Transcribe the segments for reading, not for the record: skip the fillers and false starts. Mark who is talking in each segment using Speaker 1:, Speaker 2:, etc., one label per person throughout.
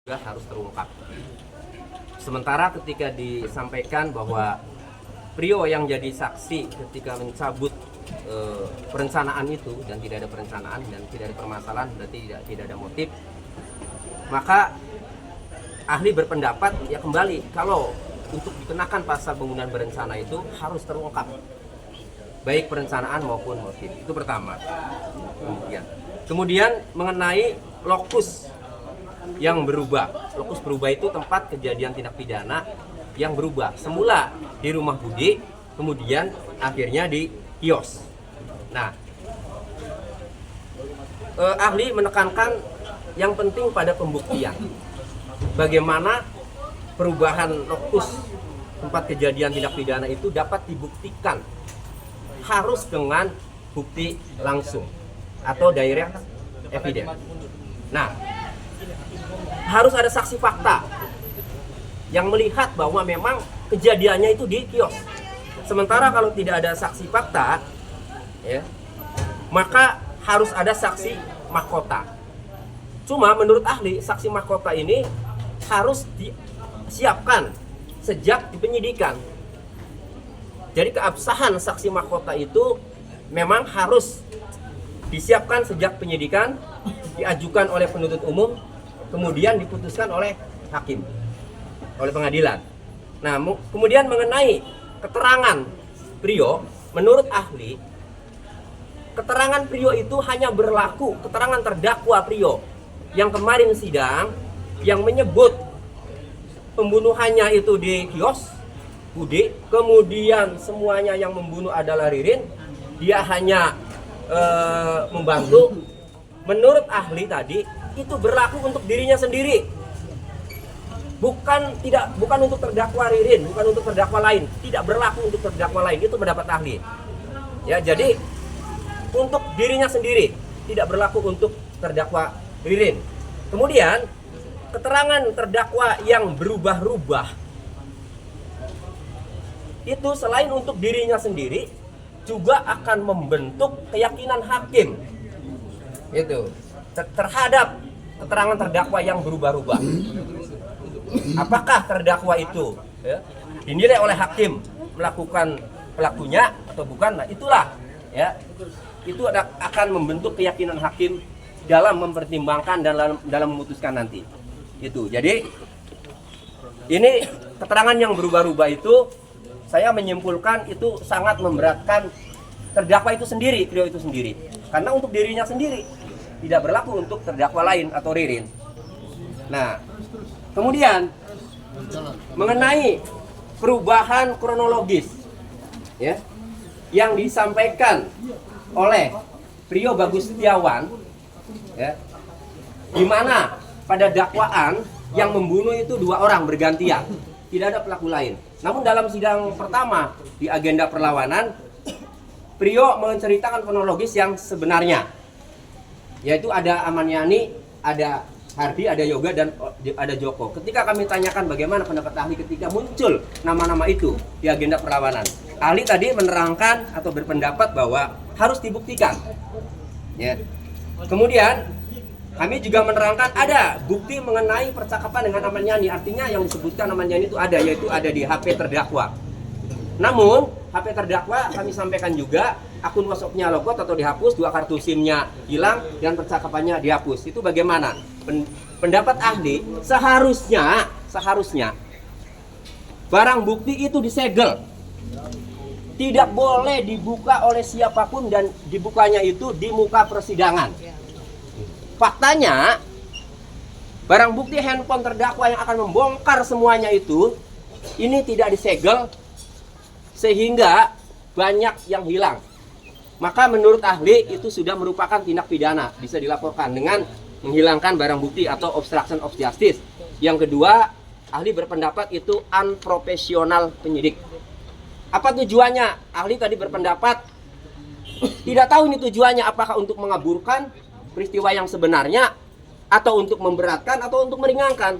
Speaker 1: juga harus terungkap. Sementara ketika disampaikan bahwa Prio yang jadi saksi ketika mencabut perencanaan itu dan tidak ada perencanaan dan tidak ada permasalahan, berarti tidak ada motif, maka ahli berpendapat ya kembali kalau untuk dikenakan pasal pembunuhan berencana itu harus terungkap baik perencanaan maupun motif. Itu pertama. Kemudian mengenai lokus yang berubah. Lokus berubah itu tempat kejadian tindak pidana yang berubah. Semula di rumah Budi, kemudian akhirnya di kios. Nah, ahli menekankan yang penting pada pembuktian. Bagaimana perubahan lokus tempat kejadian tindak pidana itu dapat dibuktikan harus dengan bukti langsung atau direct evidence. Nah, harus ada saksi fakta yang melihat bahwa memang kejadiannya itu di kios. Sementara kalau tidak ada saksi fakta, ya, maka harus ada saksi mahkota. Cuma menurut ahli, saksi mahkota ini harus disiapkan sejak di penyidikan. Jadi keabsahan saksi mahkota itu memang harus disiapkan sejak penyidikan, diajukan oleh penuntut umum, kemudian diputuskan oleh hakim, oleh pengadilan. Nah, kemudian mengenai keterangan Prio, menurut ahli, keterangan Prio itu hanya berlaku, keterangan terdakwa Prio yang kemarin sidang, yang menyebut pembunuhannya itu di kios Budi, kemudian semuanya yang membunuh adalah Ririn, dia hanya membantu. Menurut ahli tadi, itu berlaku untuk dirinya sendiri, bukan untuk terdakwa Ririn, bukan untuk terdakwa lain, tidak berlaku untuk terdakwa lain. Itu pendapat ahli. Ya, jadi untuk dirinya sendiri, tidak berlaku untuk terdakwa Ririn. Kemudian keterangan terdakwa yang berubah-ubah itu selain untuk dirinya sendiri juga akan membentuk keyakinan hakim itu terhadap keterangan terdakwa yang berubah-ubah. Apakah terdakwa itu dinilai oleh hakim melakukan pelakunya atau bukan? Nah, itulah ya, itu akan membentuk keyakinan hakim dalam mempertimbangkan dan dalam memutuskan nanti. Itu. Jadi ini keterangan yang berubah-ubah itu saya menyimpulkan itu sangat memberatkan terdakwa itu sendiri, Prio itu sendiri. Karena untuk dirinya sendiri, tidak berlaku untuk terdakwa lain atau Ririn. Nah, kemudian mengenai perubahan kronologis ya, yang disampaikan oleh Prio Bagus Setiawan ya, di mana pada dakwaan yang membunuh itu 2 orang bergantian, tidak ada pelaku lain. Namun dalam sidang pertama di agenda perlawanan, Prio menceritakan kronologis yang sebenarnya, yaitu ada Amaniani, ada Hardi, ada Yoga, dan ada Joko. Ketika kami tanyakan bagaimana pendapat ahli ketika muncul nama-nama itu di agenda perlawanan, ahli tadi menerangkan atau berpendapat bahwa harus dibuktikan. Ya. Kemudian kami juga menerangkan ada bukti mengenai percakapan dengan Amaniani, artinya yang disebutkan Amaniani itu ada, yaitu ada di HP terdakwa. Namun HP terdakwa kami sampaikan juga akun WhatsApp-nya logot atau dihapus, 2 kartu SIM-nya hilang dan percakapannya dihapus. Itu bagaimana? Pendapat ahli, seharusnya barang bukti itu disegel. Tidak boleh dibuka oleh siapapun dan dibukanya itu di muka persidangan. Faktanya, barang bukti handphone terdakwa yang akan membongkar semuanya itu, ini tidak disegel sehingga banyak yang hilang. Maka menurut ahli itu sudah merupakan tindak pidana, bisa dilaporkan dengan menghilangkan barang bukti atau obstruction of justice. Yang kedua, ahli berpendapat itu unprofesional penyidik. Apa tujuannya? Ahli tadi berpendapat tidak tahu ini tujuannya, apakah untuk mengaburkan peristiwa yang sebenarnya atau untuk memberatkan atau untuk meringankan.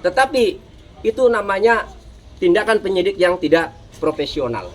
Speaker 1: Tetapi itu namanya tindakan penyidik yang tidak profesional.